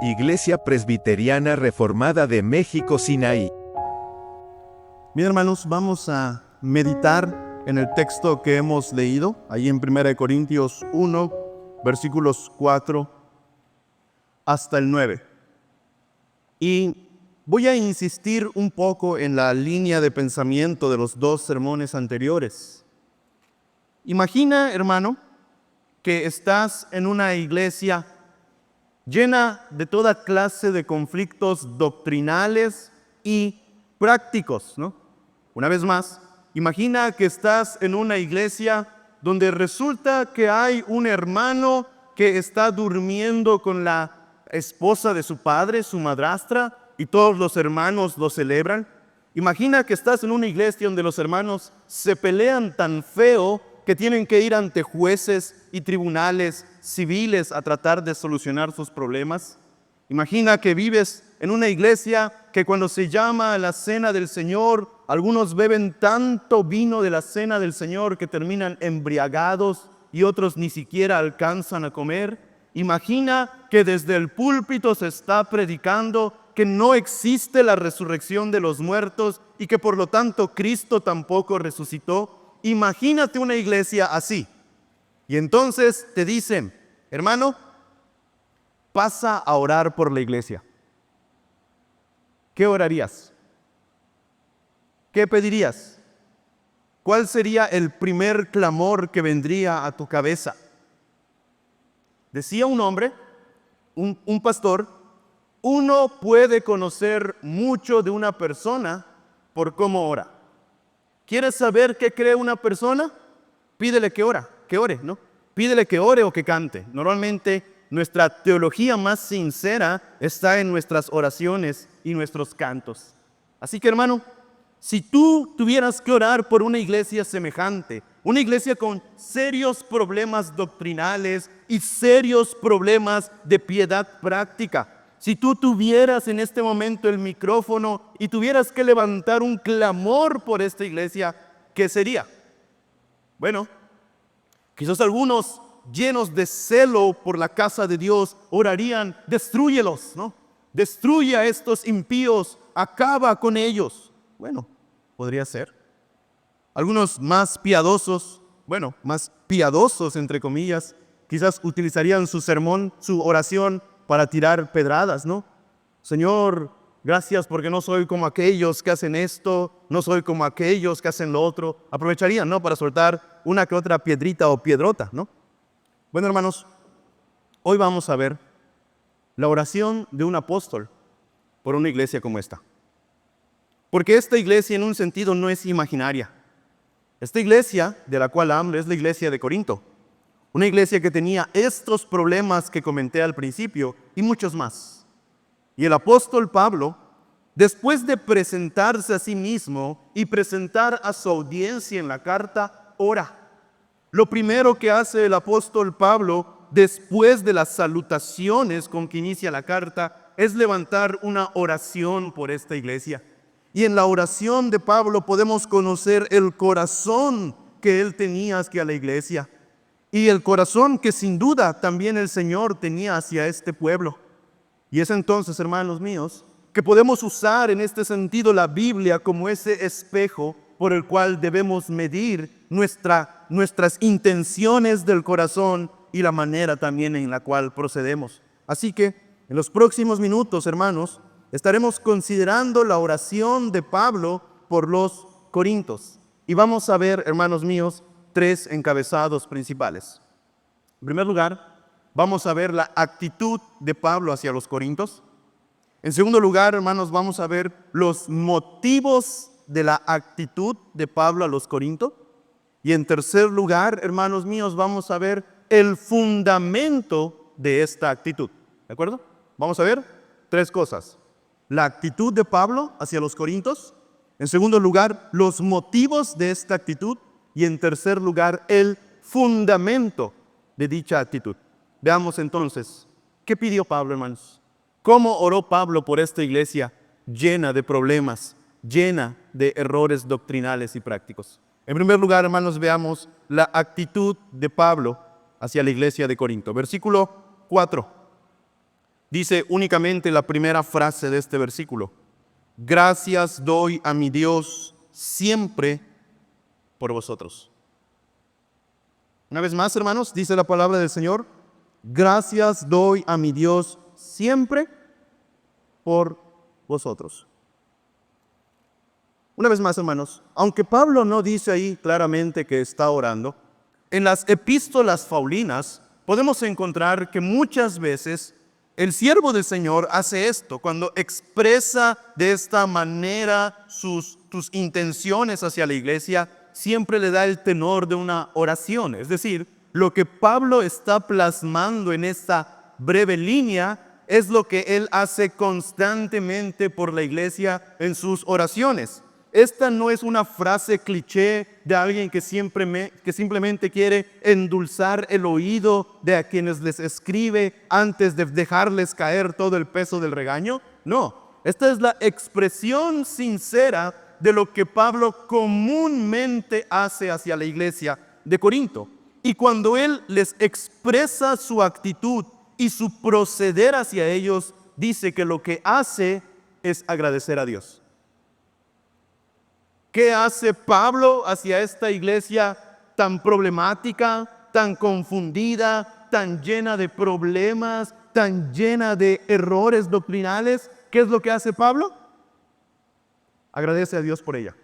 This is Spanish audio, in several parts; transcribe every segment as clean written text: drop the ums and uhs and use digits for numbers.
Iglesia Presbiteriana Reformada de México, Sinaí. Bien, hermanos, vamos a meditar en el texto que hemos leído, ahí en 1 Corintios 1, versículos 4 hasta el 9. Y voy a insistir un poco en la línea de pensamiento de los dos sermones anteriores. Imagina, hermano, que estás en una iglesia llena de toda clase de conflictos doctrinales y prácticos, ¿no? Una vez más, imagina que estás en una iglesia donde resulta que hay un hermano que está durmiendo con la esposa de su padre, su madrastra, y todos los hermanos lo celebran. Imagina que estás en una iglesia donde los hermanos se pelean tan feo que tienen que ir ante jueces y tribunales civiles a tratar de solucionar sus problemas. Imagina que vives en una iglesia que cuando se llama a la cena del Señor, algunos beben tanto vino de la cena del Señor que terminan embriagados y otros ni siquiera alcanzan a comer. Imagina que desde el púlpito se está predicando que no existe la resurrección de los muertos y que por lo tanto Cristo tampoco resucitó. Imagínate una iglesia así. Y entonces te dicen, hermano, pasa a orar por la iglesia. ¿Qué orarías? ¿Qué pedirías? ¿Cuál sería el primer clamor que vendría a tu cabeza? Decía un hombre, un pastor, uno puede conocer mucho de una persona por cómo ora. ¿Quieres saber qué cree una persona? Pídele que ore, ¿no? Pídele que ore o que cante. Normalmente nuestra teología más sincera está en nuestras oraciones y nuestros cantos. Así que, hermano, si tú tuvieras que orar por una iglesia semejante, una iglesia con serios problemas doctrinales y serios problemas de piedad práctica, si tú tuvieras en este momento el micrófono y tuvieras que levantar un clamor por esta iglesia, ¿qué sería? Bueno, quizás algunos llenos de celo por la casa de Dios orarían, destrúyelos, ¿no? Destruye a estos impíos, acaba con ellos. Bueno, podría ser. Algunos más piadosos, más piadosos entre comillas, quizás utilizarían su sermón, su oración para tirar pedradas, ¿no? Señor, gracias porque no soy como aquellos que hacen esto, no soy como aquellos que hacen lo otro. Aprovecharían, ¿no? Para soltar una que otra piedrita o piedrota, ¿no? Bueno, hermanos, hoy vamos a ver la oración de un apóstol por una iglesia como esta. Porque esta iglesia en un sentido no es imaginaria. Esta iglesia de la cual hablo es la iglesia de Corinto. Una iglesia que tenía estos problemas que comenté al principio y muchos más. Y el apóstol Pablo, después de presentarse a sí mismo y presentar a su audiencia en la carta, ora. Lo primero que hace el apóstol Pablo, después de las salutaciones con que inicia la carta, es levantar una oración por esta iglesia. Y en la oración de Pablo podemos conocer el corazón que él tenía hacia la iglesia. Y el corazón que sin duda también el Señor tenía hacia este pueblo. Y es entonces, hermanos míos, que podemos usar en este sentido la Biblia como ese espejo por el cual debemos medir nuestras intenciones del corazón y la manera también en la cual procedemos. Así que en los próximos minutos, hermanos, estaremos considerando la oración de Pablo por los Corintios. Y vamos a ver, hermanos míos, tres encabezados principales. En primer lugar, vamos a ver la actitud de Pablo hacia los Corintios. En segundo lugar, hermanos, vamos a ver los motivos de la actitud de Pablo a los Corintios. Y en tercer lugar, hermanos míos, vamos a ver el fundamento de esta actitud. ¿De acuerdo? Vamos a ver tres cosas. La actitud de Pablo hacia los Corintios. En segundo lugar, los motivos de esta actitud. Y en tercer lugar, el fundamento de dicha actitud. Veamos entonces, ¿qué pidió Pablo, hermanos? ¿Cómo oró Pablo por esta iglesia llena de problemas, llena de errores doctrinales y prácticos? En primer lugar, hermanos, veamos la actitud de Pablo hacia la iglesia de Corinto. Versículo 4. Dice únicamente la primera frase de este versículo. Gracias doy a mi Dios siempre por vosotros. Una vez más, hermanos, dice la palabra del Señor. Gracias doy a mi Dios siempre por vosotros. Una vez más, hermanos, aunque Pablo no dice ahí claramente que está orando, en las epístolas paulinas podemos encontrar que muchas veces el siervo del Señor hace esto, cuando expresa de esta manera sus intenciones hacia la iglesia, siempre le da el tenor de una oración. Es decir, lo que Pablo está plasmando en esta breve línea es lo que él hace constantemente por la iglesia en sus oraciones. Esta no es una frase cliché de alguien que simplemente quiere endulzar el oído de a quienes les escribe antes de dejarles caer todo el peso del regaño. No, esta es la expresión sincera de lo que Pablo comúnmente hace hacia la iglesia de Corinto. Y cuando él les expresa su actitud y su proceder hacia ellos, dice que lo que hace es agradecer a Dios. ¿Qué hace Pablo hacia esta iglesia tan problemática, tan confundida, tan llena de problemas, tan llena de errores doctrinales? ¿Qué es lo que hace Pablo? Agradece a Dios por ella.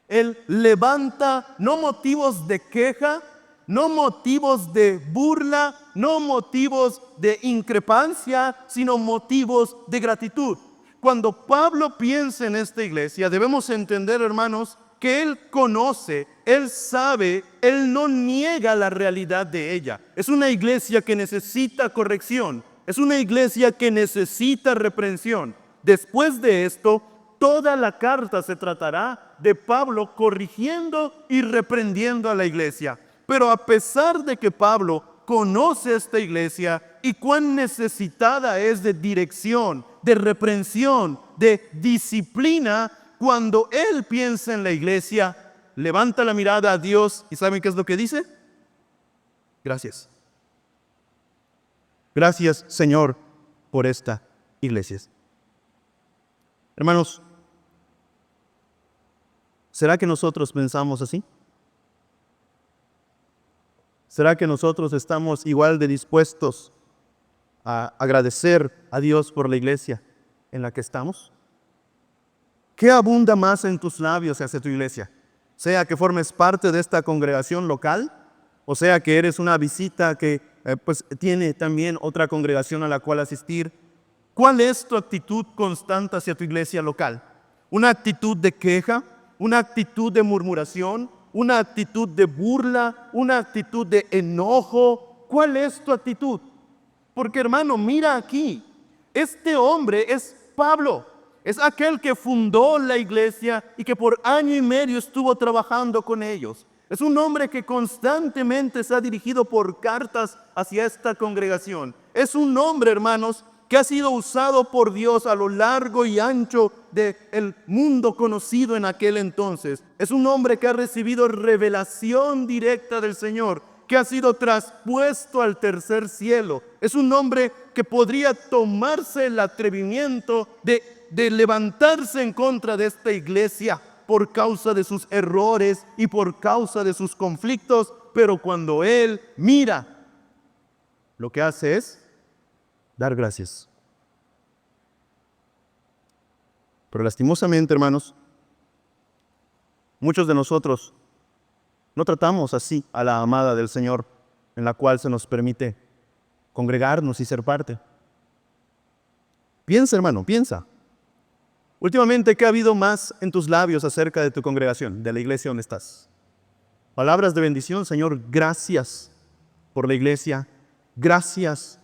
Él levanta no motivos de queja, no motivos de burla, no motivos de increpancia, sino motivos de gratitud. Cuando Pablo piensa en esta iglesia, debemos entender, hermanos, que él conoce, él sabe, él no niega la realidad de ella. Es una iglesia que necesita corrección, es una iglesia que necesita reprensión. Después de esto, toda la carta se tratará de Pablo corrigiendo y reprendiendo a la iglesia. Pero a pesar de que Pablo conoce esta iglesia y cuán necesitada es de dirección, de reprensión, de disciplina, cuando él piensa en la iglesia, levanta la mirada a Dios y ¿saben qué es lo que dice? Gracias. Gracias, Señor, por esta iglesia. Hermanos, ¿será que nosotros pensamos así? ¿Será que nosotros estamos igual de dispuestos a agradecer a Dios por la iglesia en la que estamos? ¿Qué abunda más en tus labios hacia tu iglesia? Sea que formes parte de esta congregación local, o sea que eres una visita que tiene también otra congregación a la cual asistir. ¿Cuál es tu actitud constante hacia tu iglesia local? ¿Una actitud de queja? ¿Una actitud de murmuración? ¿Una actitud de burla? ¿Una actitud de enojo? ¿Cuál es tu actitud? Porque hermano, mira aquí, este hombre es Pablo, es aquel que fundó la iglesia y que por año y medio estuvo trabajando con ellos. Es un hombre que constantemente se ha dirigido por cartas hacia esta congregación. Es un hombre, hermanos, que ha sido usado por Dios a lo largo y ancho del mundo conocido en aquel entonces. Es un hombre que ha recibido revelación directa del Señor, que ha sido traspuesto al tercer cielo. Es un hombre que podría tomarse el atrevimiento de levantarse en contra de esta iglesia por causa de sus errores y por causa de sus conflictos, pero cuando él mira, lo que hace es dar gracias. Pero lastimosamente, hermanos, muchos de nosotros no tratamos así a la amada del Señor, en la cual se nos permite congregarnos y ser parte. Piensa, hermano, piensa. Últimamente, ¿qué ha habido más en tus labios acerca de tu congregación, de la iglesia donde estás? Palabras de bendición, Señor, gracias por la iglesia, gracias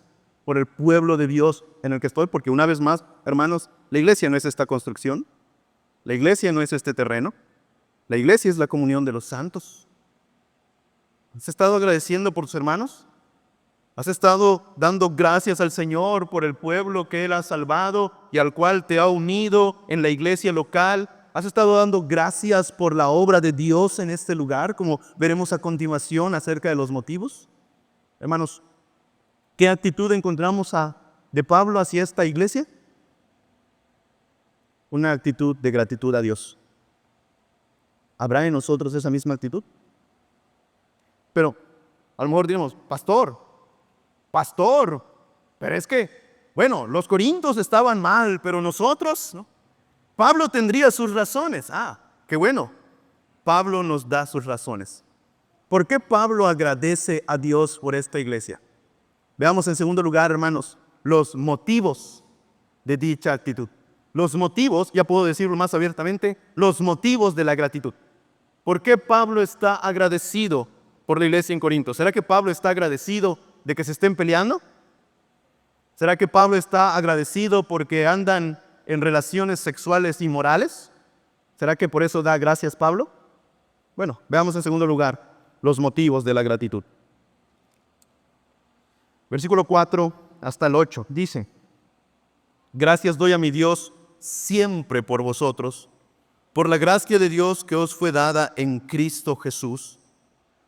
por el pueblo de Dios en el que estoy, porque una vez más, hermanos, la iglesia no es esta construcción, la iglesia no es este terreno, la iglesia es la comunión de los santos. ¿Has estado agradeciendo por tus hermanos? ¿Has estado dando gracias al Señor por el pueblo que Él ha salvado y al cual te ha unido en la iglesia local? ¿Has estado dando gracias por la obra de Dios en este lugar, como veremos a continuación acerca de los motivos? Hermanos, ¿qué actitud encontramos a de Pablo hacia esta iglesia? Una actitud de gratitud a Dios. ¿Habrá en nosotros esa misma actitud? Pero a lo mejor diremos, pastor, pero es que, bueno, los corintios estaban mal, pero nosotros, ¿no? Pablo tendría sus razones. Qué bueno, Pablo nos da sus razones. ¿Por qué Pablo agradece a Dios por esta iglesia? Veamos en segundo lugar, hermanos, los motivos de dicha actitud. Los motivos, ya puedo decirlo más abiertamente, los motivos de la gratitud. ¿Por qué Pablo está agradecido por la iglesia en Corinto? ¿Será que Pablo está agradecido de que se estén peleando? ¿Será que Pablo está agradecido porque andan en relaciones sexuales inmorales? ¿Será que por eso da gracias Pablo? Bueno, veamos en segundo lugar los motivos de la gratitud. Versículo 4 hasta el 8 dice: gracias doy a mi Dios siempre por vosotros, por la gracia de Dios que os fue dada en Cristo Jesús,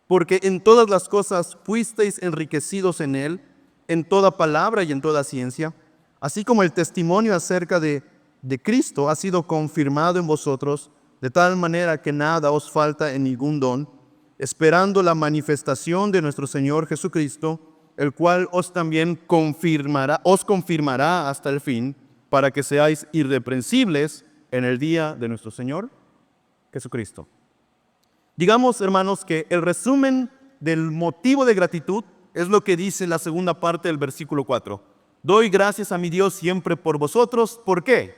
porque en todas las cosas fuisteis enriquecidos en Él, en toda palabra y en toda ciencia, así como el testimonio acerca de Cristo ha sido confirmado en vosotros, de tal manera que nada os falta en ningún don, esperando la manifestación de nuestro Señor Jesucristo, el cual os confirmará hasta el fin, para que seáis irreprensibles en el día de nuestro Señor Jesucristo. Digamos, hermanos, que el resumen del motivo de gratitud es lo que dice la segunda parte del versículo 4. Doy gracias a mi Dios siempre por vosotros. ¿Por qué?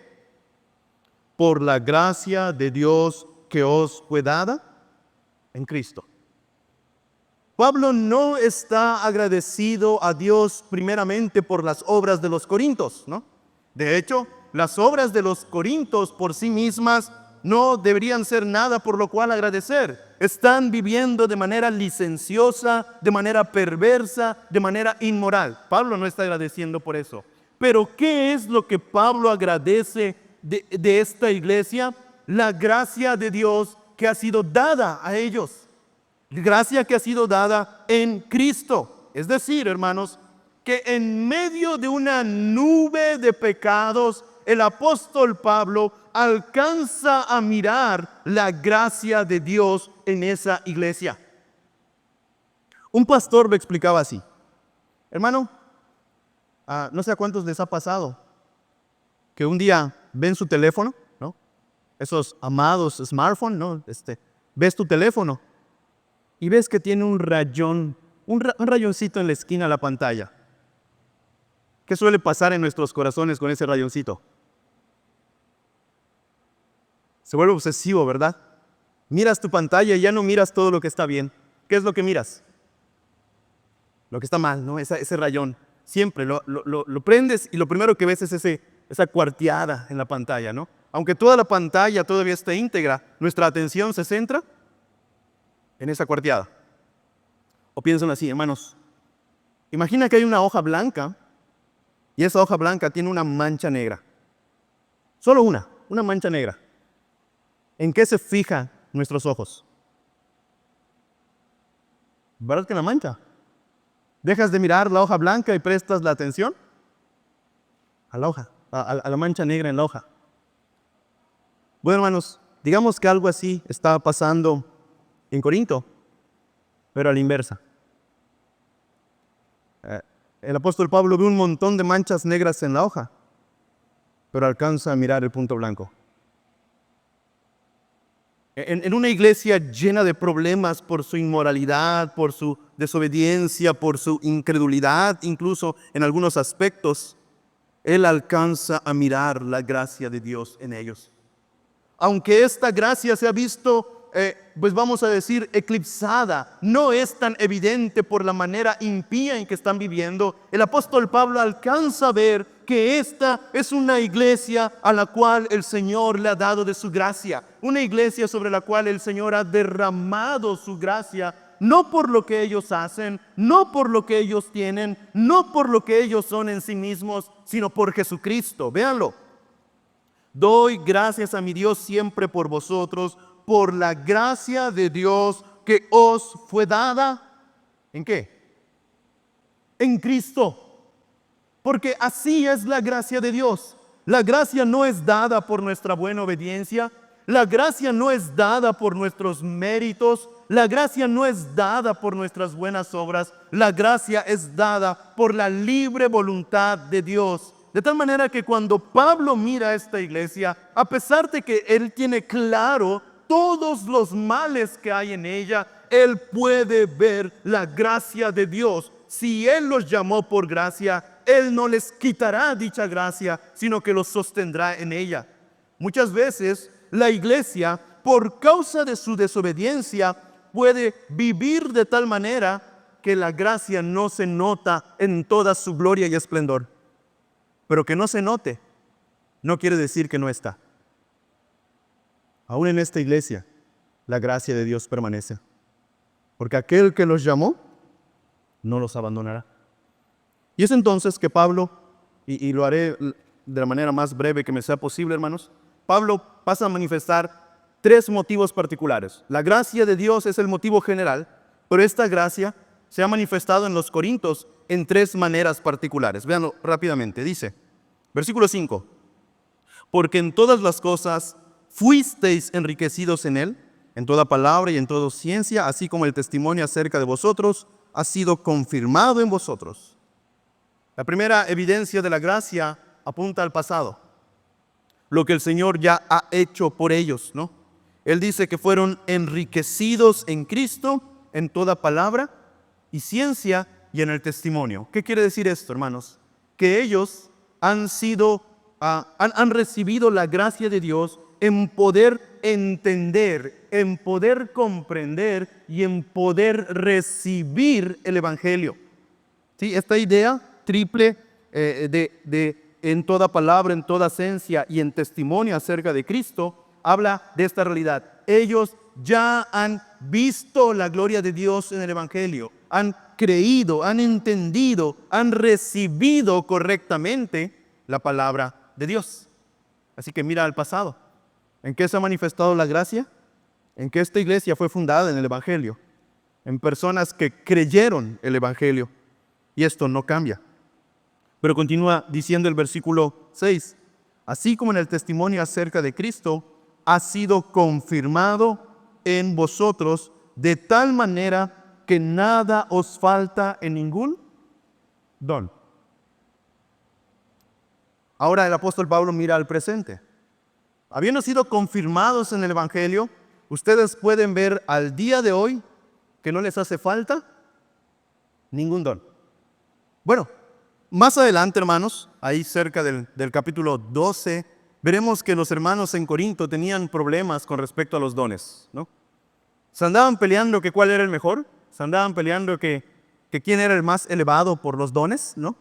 Por la gracia de Dios que os fue dada en Cristo. Pablo no está agradecido a Dios primeramente por las obras de los corintios, ¿no? De hecho, las obras de los corintios por sí mismas no deberían ser nada por lo cual agradecer. Están viviendo de manera licenciosa, de manera perversa, de manera inmoral. Pablo no está agradeciendo por eso. Pero ¿qué es lo que Pablo agradece de esta iglesia? La gracia de Dios que ha sido dada a ellos. Gracia que ha sido dada en Cristo. Es decir, hermanos, que en medio de una nube de pecados, el apóstol Pablo alcanza a mirar la gracia de Dios en esa iglesia. Un pastor lo explicaba así: hermano, no sé a cuántos les ha pasado que un día ven su teléfono, ¿no? Esos amados smartphones, ¿no? Ves tu teléfono y ves que tiene un rayón, un rayoncito en la esquina de la pantalla. ¿Qué suele pasar en nuestros corazones con ese rayoncito? Se vuelve obsesivo, ¿verdad? Miras tu pantalla y ya no miras todo lo que está bien. ¿Qué es lo que miras? Lo que está mal, ¿no? Ese rayón. Siempre lo prendes y lo primero que ves es esa cuarteada en la pantalla, ¿no? Aunque toda la pantalla todavía está íntegra, nuestra atención se centra en esa cuarteada. O piensan así, hermanos. Imagina que hay una hoja blanca y esa hoja blanca tiene una mancha negra. Solo una mancha negra. ¿En qué se fijan nuestros ojos? ¿Verdad que en la mancha? ¿Dejas de mirar la hoja blanca y prestas la atención a la hoja, a la mancha negra en la hoja? Bueno, hermanos, digamos que algo así estaba pasando en Corinto, pero a la inversa. El apóstol Pablo ve un montón de manchas negras en la hoja, pero alcanza a mirar el punto blanco. En una iglesia llena de problemas por su inmoralidad, por su desobediencia, por su incredulidad, incluso en algunos aspectos, él alcanza a mirar la gracia de Dios en ellos. Aunque esta gracia se ha visto, pues vamos a decir, eclipsada, no es tan evidente por la manera impía en que están viviendo, el apóstol Pablo alcanza a ver que esta es una iglesia a la cual el Señor le ha dado de su gracia, una iglesia sobre la cual el Señor ha derramado su gracia, no por lo que ellos hacen, no por lo que ellos tienen, no por lo que ellos son en sí mismos, sino por Jesucristo. Véanlo. Doy gracias a mi Dios siempre por vosotros, por la gracia de Dios que os fue dada. ¿En qué? En Cristo. porque así es la gracia de Dios. La gracia no es dada por nuestra buena obediencia, la gracia no es dada por nuestros méritos, la gracia no es dada por nuestras buenas obras, la gracia es dada por la libre voluntad de Dios. De tal manera que cuando Pablo mira a esta iglesia, a pesar de que él tiene claro todos los males que hay en ella, él puede ver la gracia de Dios. Si él los llamó por gracia, él no les quitará dicha gracia, sino que los sostendrá en ella. Muchas veces la iglesia, por causa de su desobediencia, puede vivir de tal manera que la gracia no se nota en toda su gloria y esplendor. Pero que no se note no quiere decir que no está. Aún en esta iglesia, la gracia de Dios permanece. Porque aquel que los llamó, no los abandonará. Y es entonces que Pablo, y lo haré de la manera más breve que me sea posible, hermanos, Pablo pasa a manifestar tres motivos particulares. La gracia de Dios es el motivo general, pero esta gracia se ha manifestado en los Corintios en tres maneras particulares. Véanlo rápidamente. Dice, versículo 5, porque en todas las cosas fuisteis enriquecidos en él, en toda palabra y en toda ciencia, así como el testimonio acerca de vosotros ha sido confirmado en vosotros. La primera evidencia de la gracia apunta al pasado, lo que el Señor ya ha hecho por ellos, ¿no? Él dice que fueron enriquecidos en Cristo, en toda palabra y ciencia y en el testimonio. ¿Qué quiere decir esto, hermanos? Que ellos han recibido la gracia de Dios en poder entender, en poder comprender y en poder recibir el Evangelio. ¿Sí? Esta idea triple en toda palabra, en toda ciencia y en testimonio acerca de Cristo, habla de esta realidad. Ellos ya han visto la gloria de Dios en el Evangelio, han creído, han entendido, han recibido correctamente la palabra de Dios. Así que mira al pasado. ¿En qué se ha manifestado la gracia? En que esta iglesia fue fundada en el Evangelio, en personas que creyeron el Evangelio. Y esto no cambia. Pero continúa diciendo el versículo 6, así como en el testimonio acerca de Cristo, ha sido confirmado en vosotros de tal manera que nada os falta en ningún don. Ahora el apóstol Pablo mira al presente. Habiendo sido confirmados en el Evangelio, ustedes pueden ver al día de hoy que no les hace falta ningún don. Bueno, más adelante, hermanos, ahí cerca del capítulo 12, veremos que los hermanos en Corinto tenían problemas con respecto a los dones, ¿no? Se andaban peleando que cuál era el mejor, se andaban peleando que quién era el más elevado por los dones, ¿no?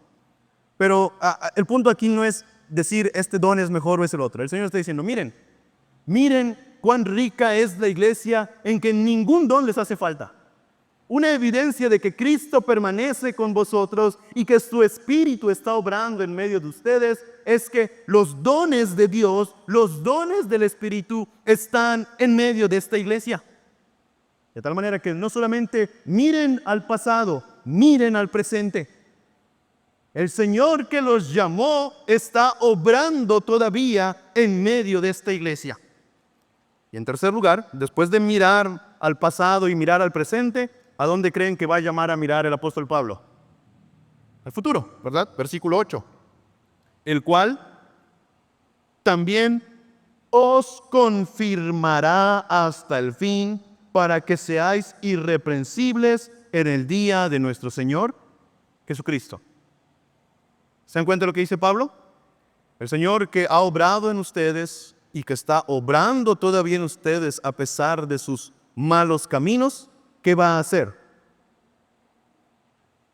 Pero el punto aquí no es decir este don es mejor o es el otro. El Señor está diciendo, miren cuán rica es la iglesia en que ningún don les hace falta. Una evidencia de que Cristo permanece con vosotros y que su Espíritu está obrando en medio de ustedes es que los dones de Dios, los dones del Espíritu están en medio de esta iglesia. De tal manera que no solamente miren al pasado, miren al presente. El Señor que los llamó está obrando todavía en medio de esta iglesia. Y en tercer lugar, después de mirar al pasado y mirar al presente, ¿a dónde creen que va a llamar a mirar el apóstol Pablo? Al futuro, ¿verdad? Versículo 8. El cual también os confirmará hasta el fin para que seáis irreprensibles en el día de nuestro Señor Jesucristo. ¿Se dan cuenta de lo que dice Pablo? El Señor que ha obrado en ustedes y que está obrando todavía en ustedes a pesar de sus malos caminos, ¿qué va a hacer?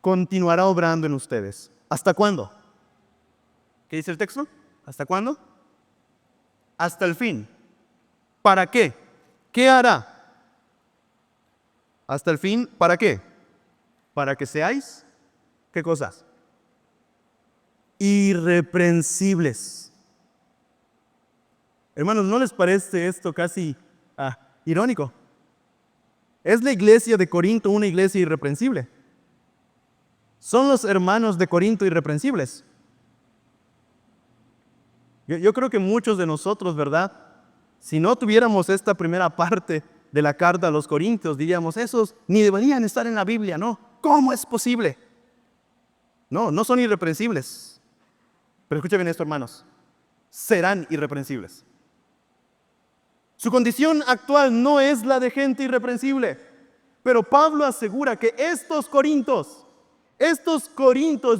Continuará obrando en ustedes. ¿Hasta cuándo? ¿Qué dice el texto? ¿Hasta cuándo? Hasta el fin. ¿Para qué? ¿Qué hará? Hasta el fin, ¿para qué? Para que seáis, ¿qué cosas? Irreprensibles. Hermanos, ¿no les parece esto casi irónico? ¿Es la iglesia de Corinto una iglesia irreprensible? ¿Son los hermanos de Corinto irreprensibles? Yo creo que muchos de nosotros, ¿verdad? Si no tuviéramos esta primera parte de la carta a los Corintios, diríamos, esos ni deberían estar en la Biblia, ¿no? ¿Cómo es posible? No, no son irreprensibles. Pero escuchen bien esto, hermanos. Serán irreprensibles. Su condición actual no es la de gente irreprensible. Pero Pablo asegura que estos Corintios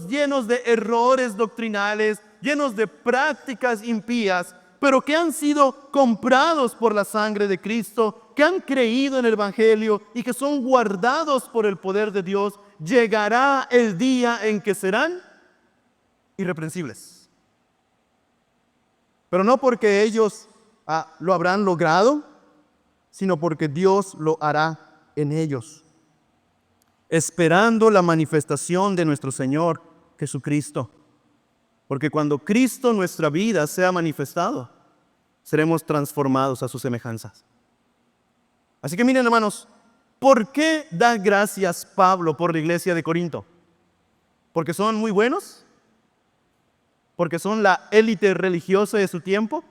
llenos de errores doctrinales, llenos de prácticas impías, pero que han sido comprados por la sangre de Cristo, que han creído en el Evangelio y que son guardados por el poder de Dios, llegará el día en que serán irreprensibles. Pero no porque ellos lo habrán logrado, sino porque Dios lo hará en ellos, esperando la manifestación de nuestro Señor Jesucristo. Porque cuando Cristo nuestra vida sea manifestado, seremos transformados a su semejanza. Así que miren, hermanos, ¿por qué da gracias Pablo por la iglesia de Corinto? ¿Porque son muy buenos? ¿Porque son la élite religiosa de su tiempo?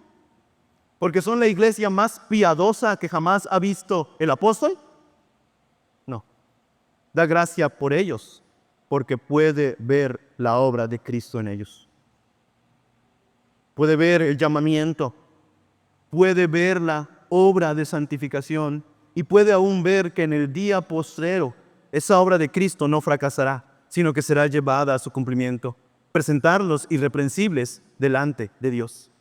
¿Porque son la iglesia más piadosa que jamás ha visto el apóstol? No. Da gracia por ellos, porque puede ver la obra de Cristo en ellos. Puede ver el llamamiento, puede ver la obra de santificación y puede aún ver que en el día postrero esa obra de Cristo no fracasará, sino que será llevada a su cumplimiento. Presentarlos irreprensibles delante de Dios.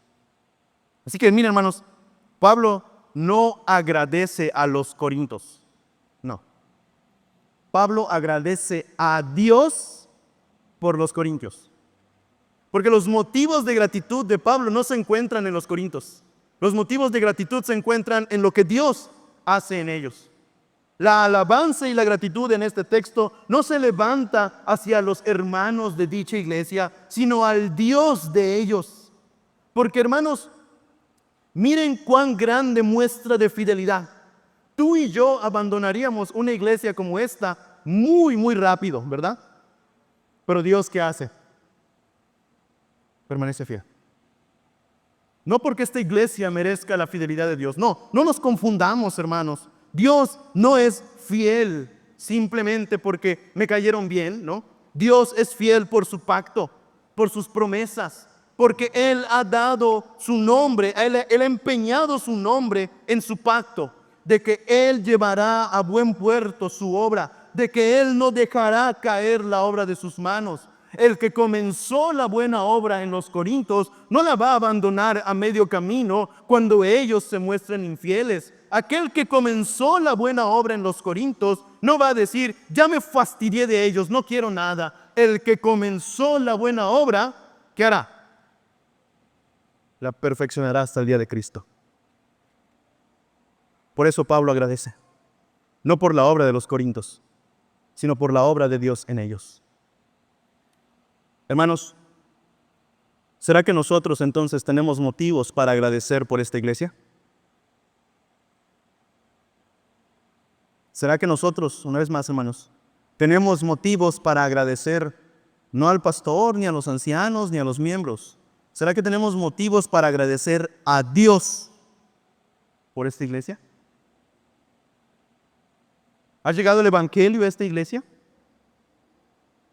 Así que miren, hermanos, Pablo no agradece a los corintios, no. Pablo agradece a Dios por los corintios. Porque los motivos de gratitud de Pablo no se encuentran en los corintios. Los motivos de gratitud se encuentran en lo que Dios hace en ellos. La alabanza y la gratitud en este texto no se levanta hacia los hermanos de dicha iglesia, sino al Dios de ellos. Porque, hermanos, miren cuán grande muestra de fidelidad. Tú y yo abandonaríamos una iglesia como esta muy rápido, ¿verdad? Pero Dios, ¿qué hace? Permanece fiel. No porque esta iglesia merezca la fidelidad de Dios. No nos confundamos, hermanos. Dios no es fiel simplemente porque me cayeron bien, ¿no? Dios es fiel por su pacto, por sus promesas, porque Él ha dado su nombre, Él ha empeñado su nombre en su pacto, de que Él llevará a buen puerto su obra, de que Él no dejará caer la obra de sus manos. El que comenzó la buena obra en los Corintios no la va a abandonar a medio camino cuando ellos se muestren infieles. Aquel que comenzó la buena obra en los Corintios no va a decir, ya me fastidié de ellos, no quiero nada. El que comenzó la buena obra, ¿qué hará? La perfeccionará hasta el día de Cristo. Por eso Pablo agradece, no por la obra de los Corintios, sino por la obra de Dios en ellos. Hermanos, ¿será que nosotros entonces tenemos motivos para agradecer por esta iglesia? ¿Será que nosotros, una vez más, hermanos, tenemos motivos para agradecer no al pastor, ni a los ancianos, ni a los miembros? ¿Será que tenemos motivos para agradecer a Dios por esta iglesia? ¿Ha llegado el evangelio a esta iglesia?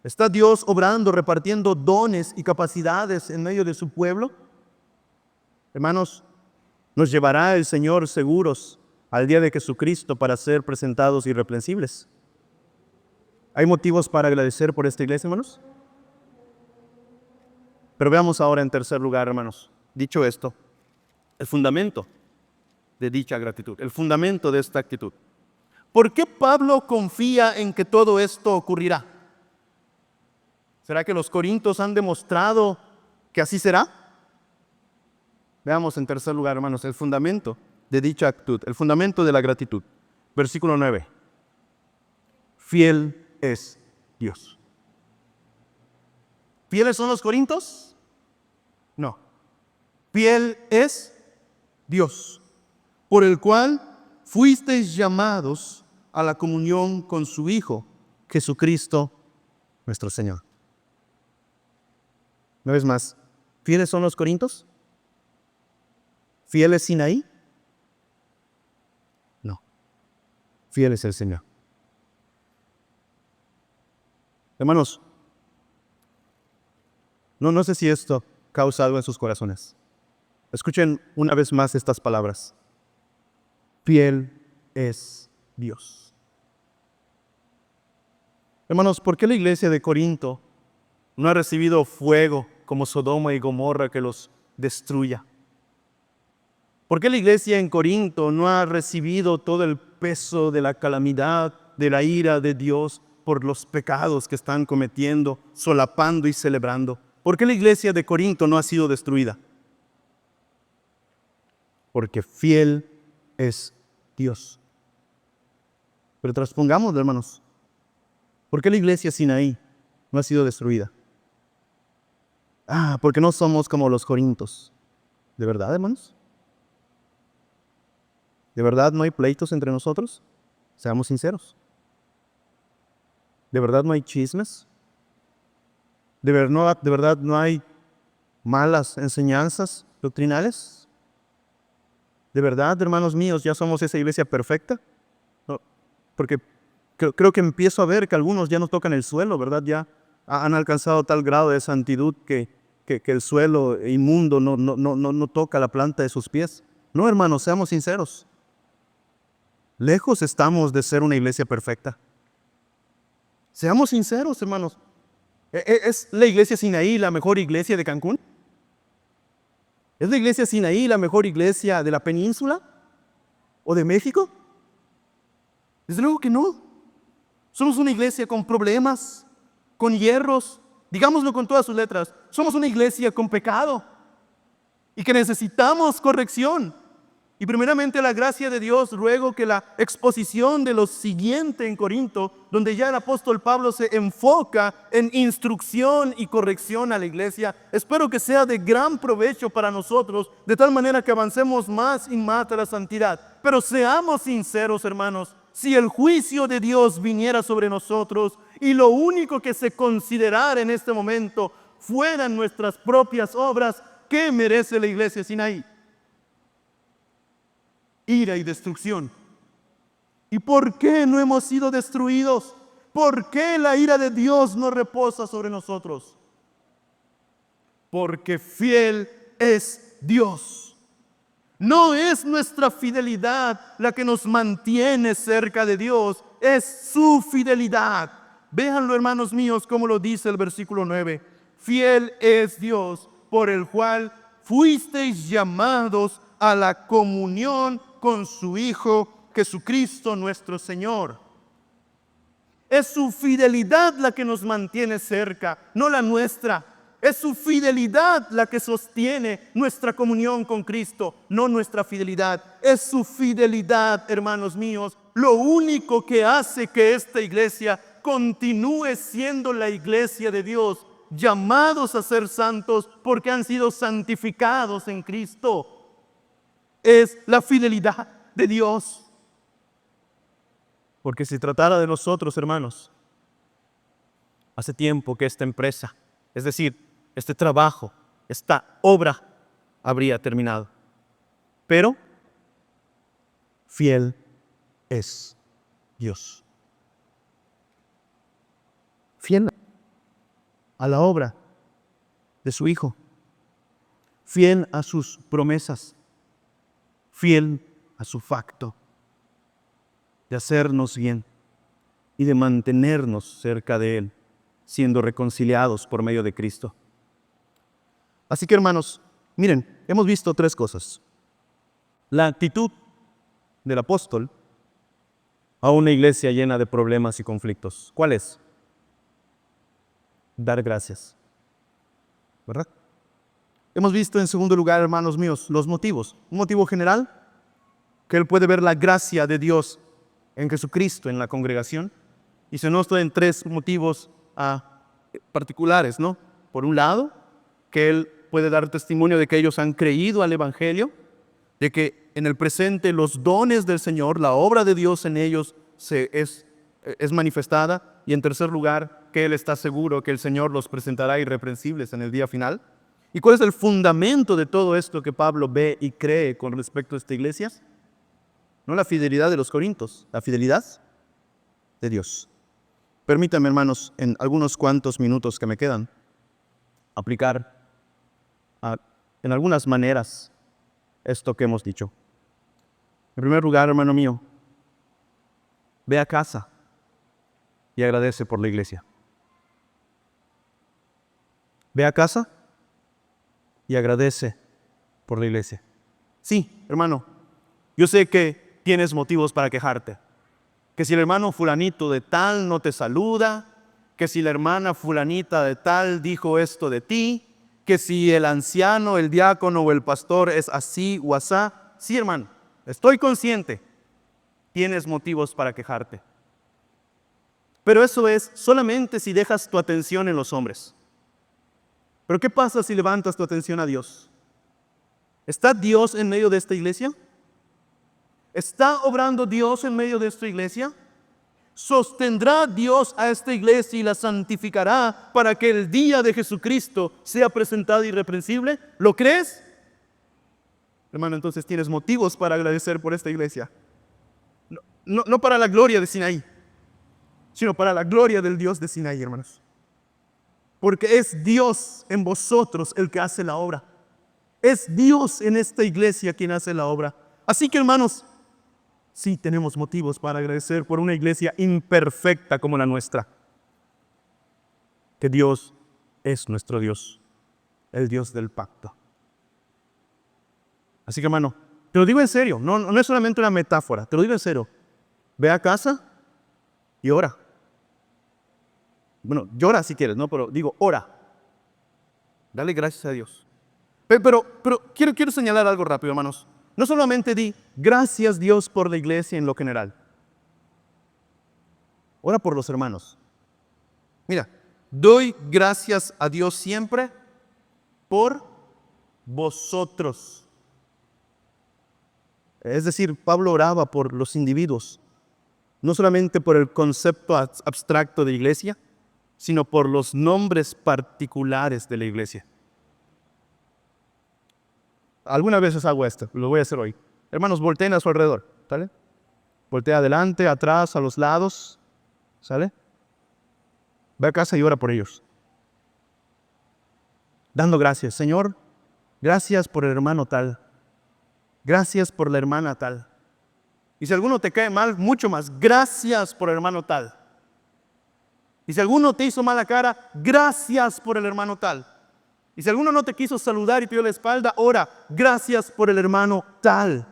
¿Está Dios obrando, repartiendo dones y capacidades en medio de su pueblo? Hermanos, nos llevará el Señor seguros al día de Jesucristo para ser presentados irreprensibles. ¿Hay motivos para agradecer por esta iglesia, hermanos? Pero veamos ahora en tercer lugar, hermanos, dicho esto, el fundamento de dicha gratitud, el fundamento de esta actitud. ¿Por qué Pablo confía en que todo esto ocurrirá? ¿Será que los corintios han demostrado que así será? Veamos en tercer lugar, hermanos, el fundamento de dicha actitud, el fundamento de la gratitud. Versículo 9. Fiel es Dios. ¿Fieles son los corintios? No. Fiel es Dios, por el cual fuisteis llamados a la comunión con su Hijo, Jesucristo nuestro Señor. Una vez más, ¿fieles son los corintios? ¿Fiel es Sinaí? No. Fiel es el Señor. Hermanos, no sé si esto causa algo en sus corazones. Escuchen una vez más estas palabras. Fiel es Dios. Hermanos, ¿por qué la iglesia de Corinto no ha recibido fuego como Sodoma y Gomorra que los destruya? ¿Por qué la iglesia en Corinto no ha recibido todo el peso de la calamidad, de la ira de Dios por los pecados que están cometiendo, solapando y celebrando? ¿Por qué la iglesia de Corinto no ha sido destruida? Porque fiel es Dios. Pero transpongámoslo, hermanos. ¿Por qué la iglesia Sinaí no ha sido destruida? Porque no somos como los corintos. ¿De verdad, hermanos? ¿De verdad no hay pleitos entre nosotros? Seamos sinceros. ¿De verdad no hay chismes? ¿De verdad no hay malas enseñanzas doctrinales? ¿De verdad, hermanos míos, ya somos esa iglesia perfecta? No, porque creo que empiezo a ver que algunos ya no tocan el suelo, ¿verdad? Ya han alcanzado tal grado de santidad que el suelo inmundo no toca la planta de sus pies. No, hermanos, seamos sinceros. Lejos estamos de ser una iglesia perfecta. Seamos sinceros, hermanos. ¿Es la iglesia Sinaí la mejor iglesia de Cancún? ¿Es la iglesia Sinaí la mejor iglesia de la península? ¿O de México? Desde luego que no. Somos una iglesia con problemas, con hierros, digámoslo con todas sus letras. Somos una iglesia con pecado y que necesitamos corrección. Y primeramente la gracia de Dios, ruego que la exposición de lo siguiente en Corinto, donde ya el apóstol Pablo se enfoca en instrucción y corrección a la iglesia, espero que sea de gran provecho para nosotros, de tal manera que avancemos más y más a la santidad. Pero seamos sinceros, hermanos, si el juicio de Dios viniera sobre nosotros y lo único que se considerara en este momento fueran nuestras propias obras, ¿qué merece la iglesia Sinaí? Ira y destrucción. ¿Y por qué no hemos sido destruidos? ¿Por qué la ira de Dios no reposa sobre nosotros? Porque fiel es Dios. No es nuestra fidelidad la que nos mantiene cerca de Dios, es su fidelidad. Véanlo, hermanos míos, como lo dice el versículo 9. Fiel es Dios, por el cual fuisteis llamados a la comunión con su Hijo Jesucristo nuestro Señor. Es su fidelidad la que nos mantiene cerca, no la nuestra. Es su fidelidad la que sostiene nuestra comunión con Cristo, no nuestra fidelidad. Es su fidelidad, hermanos míos, lo único que hace que esta iglesia continúe siendo la iglesia de Dios, llamados a ser santos porque han sido santificados en Cristo. Es la fidelidad de Dios. Porque si tratara de nosotros, hermanos, hace tiempo que esta empresa, es decir, este trabajo, esta obra, habría terminado. Pero fiel es Dios. Fiel a la obra de su Hijo. Fiel a sus promesas. Fiel a su facto de hacernos bien y de mantenernos cerca de Él, siendo reconciliados por medio de Cristo. Así que, hermanos, miren, hemos visto tres cosas. La actitud del apóstol a una iglesia llena de problemas y conflictos. ¿Cuál es? Dar gracias. ¿Verdad? Hemos visto en segundo lugar, hermanos míos, los motivos. Un motivo general, que él puede ver la gracia de Dios en Jesucristo en la congregación. Y se nos en tres motivos particulares, ¿no? Por un lado, que él puede dar testimonio de que ellos han creído al Evangelio, de que en el presente los dones del Señor, la obra de Dios en ellos es manifestada. Y en tercer lugar, que él está seguro que el Señor los presentará irreprensibles en el día final. ¿Y cuál es el fundamento de todo esto que Pablo ve y cree con respecto a esta iglesia? No la fidelidad de los corintios, la fidelidad de Dios. Permítanme, hermanos, en algunos cuantos minutos que me quedan, aplicar en algunas maneras esto que hemos dicho. En primer lugar, hermano mío, ve a casa y agradece por la iglesia. Ve a casa y agradece por la iglesia. Sí, hermano, yo sé que tienes motivos para quejarte. Que si el hermano fulanito de tal no te saluda, que si la hermana fulanita de tal dijo esto de ti, que si el anciano, el diácono o el pastor es así o asá. Sí, hermano, estoy consciente, tienes motivos para quejarte. Pero eso es solamente si dejas tu atención en los hombres. Pero ¿qué pasa si levantas tu atención a Dios? ¿Está Dios en medio de esta iglesia? ¿Está obrando Dios en medio de esta iglesia? ¿Sostendrá Dios a esta iglesia y la santificará para que el día de Jesucristo sea presentado irreprensible? ¿Lo crees? Hermano, entonces tienes motivos para agradecer por esta iglesia. No para la gloria de Sinaí, sino para la gloria del Dios de Sinaí, hermanos. Porque es Dios en vosotros el que hace la obra. Es Dios en esta iglesia quien hace la obra. Así que, hermanos, sí tenemos motivos para agradecer por una iglesia imperfecta como la nuestra. Que Dios es nuestro Dios, el Dios del pacto. Así que, hermano, te lo digo en serio, no es solamente una metáfora, te lo digo en serio. Ve a casa y ora. Bueno, llora si quieres, ¿no? Pero digo, ora. Dale gracias a Dios. Pero quiero señalar algo rápido, hermanos. No solamente di, gracias Dios por la iglesia en lo general. Ora por los hermanos. Mira, doy gracias a Dios siempre por vosotros. Es decir, Pablo oraba por los individuos, no solamente por el concepto abstracto de iglesia, sino por los nombres particulares de la iglesia. Algunas veces hago esto, lo voy a hacer hoy. Hermanos, volteen a su alrededor, ¿sale? Voltea adelante, atrás, a los lados, ¿sale? Ve a casa y ora por ellos. Dando gracias. Señor, gracias por el hermano tal. Gracias por la hermana tal. Y si alguno te cae mal, mucho más. Gracias por el hermano tal. Y si alguno te hizo mala cara, gracias por el hermano tal. Y si alguno no te quiso saludar y te dio la espalda, ora, gracias por el hermano tal.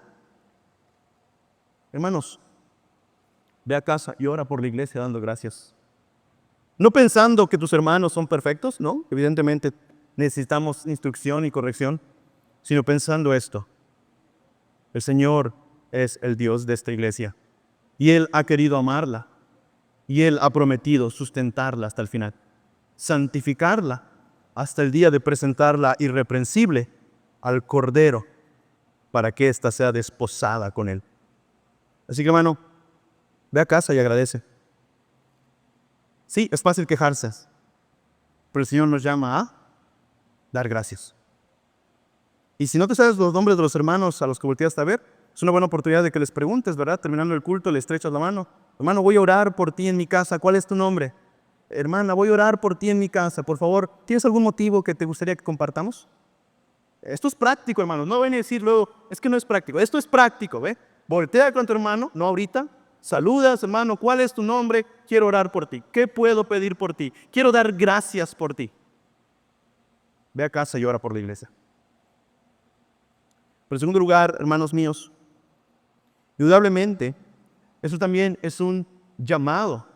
Hermanos, ve a casa y ora por la iglesia dando gracias. No pensando que tus hermanos son perfectos, ¿no? Evidentemente necesitamos instrucción y corrección, sino pensando esto. El Señor es el Dios de esta iglesia y Él ha querido amarla y Él ha prometido sustentarla hasta el final, santificarla hasta el día de presentarla irreprensible al Cordero para que ésta sea desposada con Él. Así que, hermano, ve a casa y agradece. Sí, es fácil quejarse, pero el Señor nos llama a dar gracias. Y si no te sabes los nombres de los hermanos a los que volteaste a ver, es una buena oportunidad de que les preguntes, ¿verdad? Terminando el culto, le estrechas la mano. Hermano, voy a orar por ti en mi casa. ¿Cuál es tu nombre? Hermana, voy a orar por ti en mi casa. Por favor, ¿tienes algún motivo que te gustaría que compartamos? Esto es práctico, hermanos. No ven a decir luego, es que no es práctico. Esto es práctico, ¿ve? Voltea con tu hermano, no ahorita. Saludas, hermano, ¿cuál es tu nombre? Quiero orar por ti. ¿Qué puedo pedir por ti? Quiero dar gracias por ti. Ve a casa y ora por la iglesia. Pero en segundo lugar, hermanos míos, indudablemente, eso también es un llamado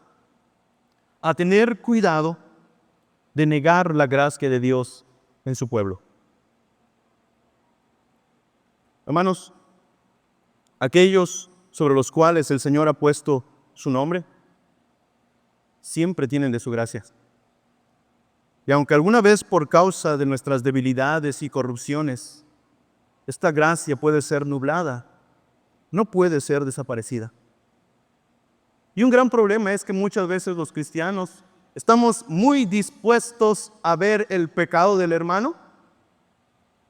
a tener cuidado de negar la gracia de Dios en su pueblo. Hermanos, aquellos sobre los cuales el Señor ha puesto su nombre, siempre tienen de su gracia. Y aunque alguna vez por causa de nuestras debilidades y corrupciones, esta gracia puede ser nublada, no puede ser desaparecida. Y un gran problema es que muchas veces los cristianos estamos muy dispuestos a ver el pecado del hermano,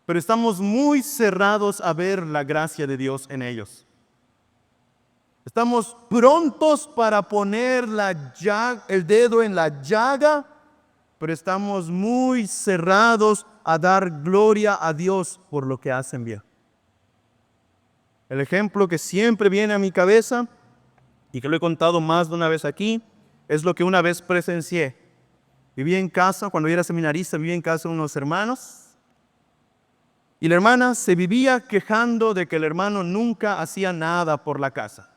pero estamos muy cerrados a ver la gracia de Dios en ellos. Estamos prontos para poner el dedo en la llaga, pero estamos muy cerrados a dar gloria a Dios por lo que hacen bien. El ejemplo que siempre viene a mi cabeza, y que lo he contado más de una vez aquí, es lo que una vez presencié. Vivía en casa, cuando yo era seminarista, vivía en casa de unos hermanos, y la hermana se vivía quejando de que el hermano nunca hacía nada por la casa.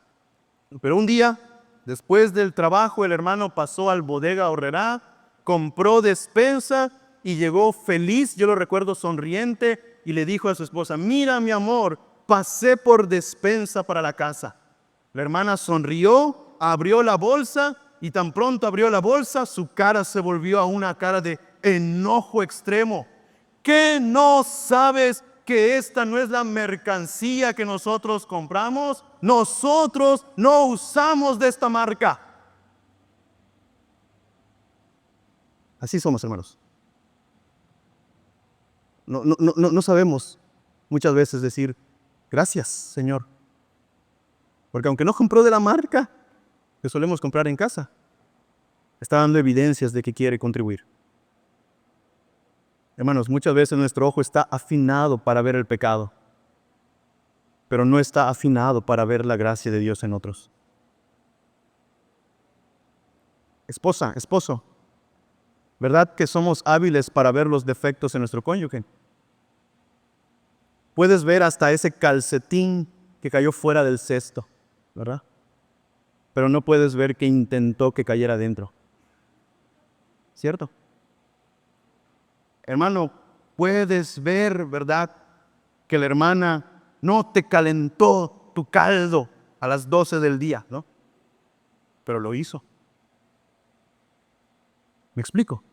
Pero un día, después del trabajo, el hermano pasó al Bodega Aurrerá, compró despensa y llegó feliz, yo lo recuerdo sonriente, y le dijo a su esposa: mira, mi amor, pasé por despensa para la casa. La hermana sonrió, abrió la bolsa, y tan pronto abrió la bolsa, su cara se volvió a una cara de enojo extremo. ¿Qué no sabes que esta no es la mercancía que nosotros compramos? Nosotros no usamos de esta marca. Así somos, hermanos. No sabemos muchas veces decir gracias, Señor. Porque aunque no compró de la marca que solemos comprar en casa, está dando evidencias de que quiere contribuir. Hermanos, muchas veces nuestro ojo está afinado para ver el pecado, pero no está afinado para ver la gracia de Dios en otros. Esposa, esposo, ¿verdad que somos hábiles para ver los defectos en nuestro cónyuge? Puedes ver hasta ese calcetín que cayó fuera del cesto, ¿verdad? Pero no puedes ver que intentó que cayera dentro. ¿Cierto? Hermano, puedes ver, ¿verdad?, que la hermana no te calentó tu caldo a las 12 del día, ¿no? Pero lo hizo. ¿Me explico?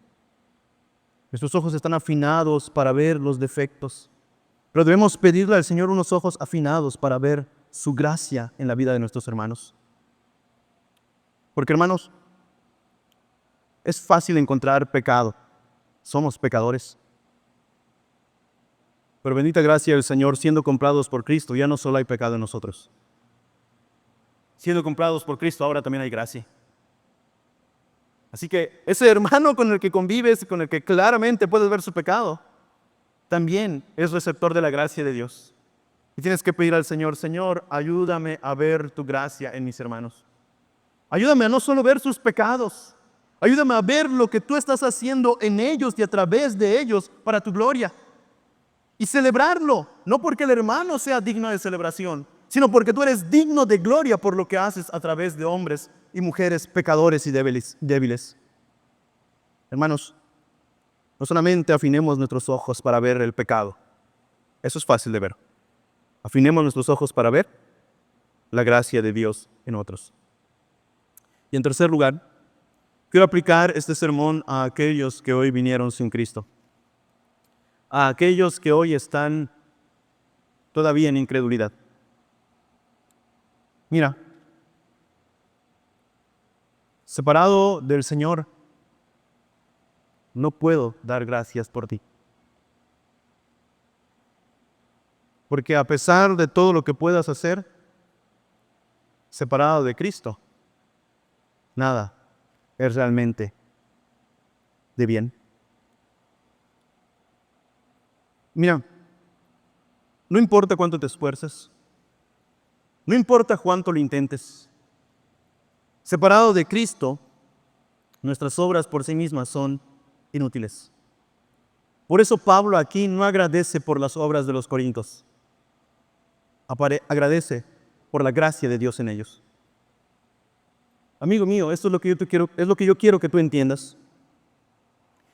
Nuestros ojos están afinados para ver los defectos, pero debemos pedirle al Señor unos ojos afinados para ver su gracia en la vida de nuestros hermanos. Porque, hermanos, es fácil encontrar pecado. Somos pecadores. Pero bendita gracia del Señor, siendo comprados por Cristo, ya no solo hay pecado en nosotros. Siendo comprados por Cristo, ahora también hay gracia. Así que ese hermano con el que convives, con el que claramente puedes ver su pecado, también es receptor de la gracia de Dios. Y tienes que pedir al Señor: Señor, ayúdame a ver tu gracia en mis hermanos. Ayúdame a no solo ver sus pecados, ayúdame a ver lo que tú estás haciendo en ellos y a través de ellos para tu gloria. Y celebrarlo, no porque el hermano sea digno de celebración, sino porque tú eres digno de gloria por lo que haces a través de hombres y mujeres pecadores y débiles. Hermanos, no solamente afinemos nuestros ojos para ver el pecado, eso es fácil de ver. Afinemos nuestros ojos para ver la gracia de Dios en otros. Y en tercer lugar, quiero aplicar este sermón a aquellos que hoy vinieron sin Cristo, a aquellos que hoy están todavía en incredulidad. Mira, separado del Señor, no puedo dar gracias por ti. Porque a pesar de todo lo que puedas hacer, separado de Cristo, nada es realmente de bien. Mira, no importa cuánto te esfuerces, no importa cuánto lo intentes, separado de Cristo, nuestras obras por sí mismas son inútiles. Por eso Pablo aquí no agradece por las obras de los corintios, agradece por la gracia de Dios en ellos. Amigo mío, esto es lo que yo quiero que tú entiendas.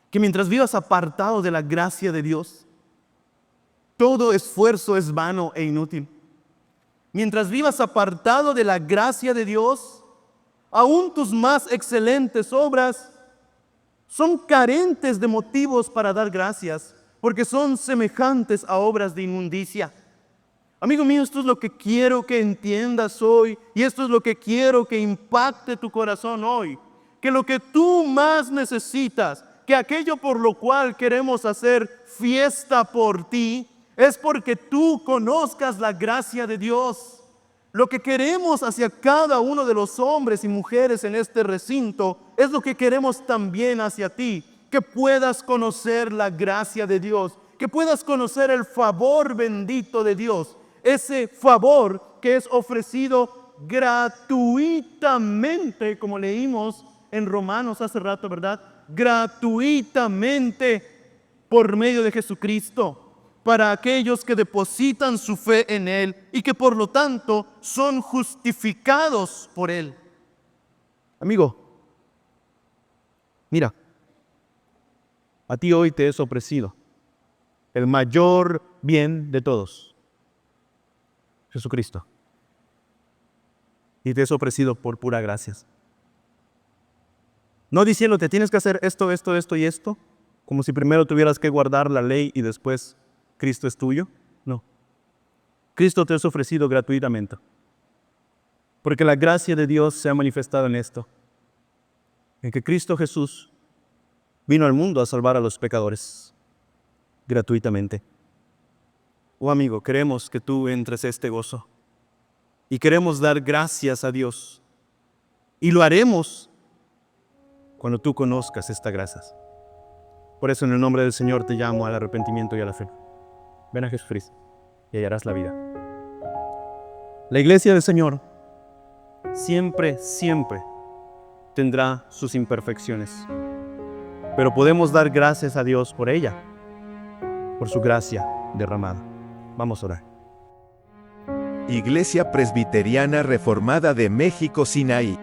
Que mientras vivas apartado de la gracia de Dios, todo esfuerzo es vano e inútil. Mientras vivas apartado de la gracia de Dios, aún tus más excelentes obras son carentes de motivos para dar gracias, porque son semejantes a obras de inmundicia. Amigo mío, esto es lo que quiero que entiendas hoy, y esto es lo que quiero que impacte tu corazón hoy. Que lo que tú más necesitas, que aquello por lo cual queremos hacer fiesta por ti, Es porque tú conozcas la gracia de Dios. Lo que queremos hacia cada uno de los hombres y mujeres en este recinto es lo que queremos también hacia ti. Que puedas conocer la gracia de Dios, que puedas conocer el favor bendito de Dios. Ese favor que es ofrecido gratuitamente, como leímos en Romanos hace rato, ¿verdad? Gratuitamente por medio de Jesucristo, para aquellos que depositan su fe en Él y que por lo tanto son justificados por Él. Amigo, mira, a ti hoy te es ofrecido el mayor bien de todos, Jesucristo. Y te es ofrecido por pura gracia. No diciéndote tienes que hacer esto, esto, esto y esto, como si primero tuvieras que guardar la ley y después Cristo es tuyo. No. Cristo te es ofrecido gratuitamente. Porque la gracia de Dios se ha manifestado en esto. En que Cristo Jesús vino al mundo a salvar a los pecadores. Gratuitamente. Oh amigo, queremos que tú entres a este gozo. Y queremos dar gracias a Dios. Y lo haremos cuando tú conozcas esta gracia. Por eso en el nombre del Señor te llamo al arrepentimiento y a la fe. Ven a Jesucristo y hallarás la vida. La iglesia del Señor siempre, siempre tendrá sus imperfecciones. Pero podemos dar gracias a Dios por ella, por su gracia derramada. Vamos a orar. Iglesia Presbiteriana Reformada de México, Sinaí.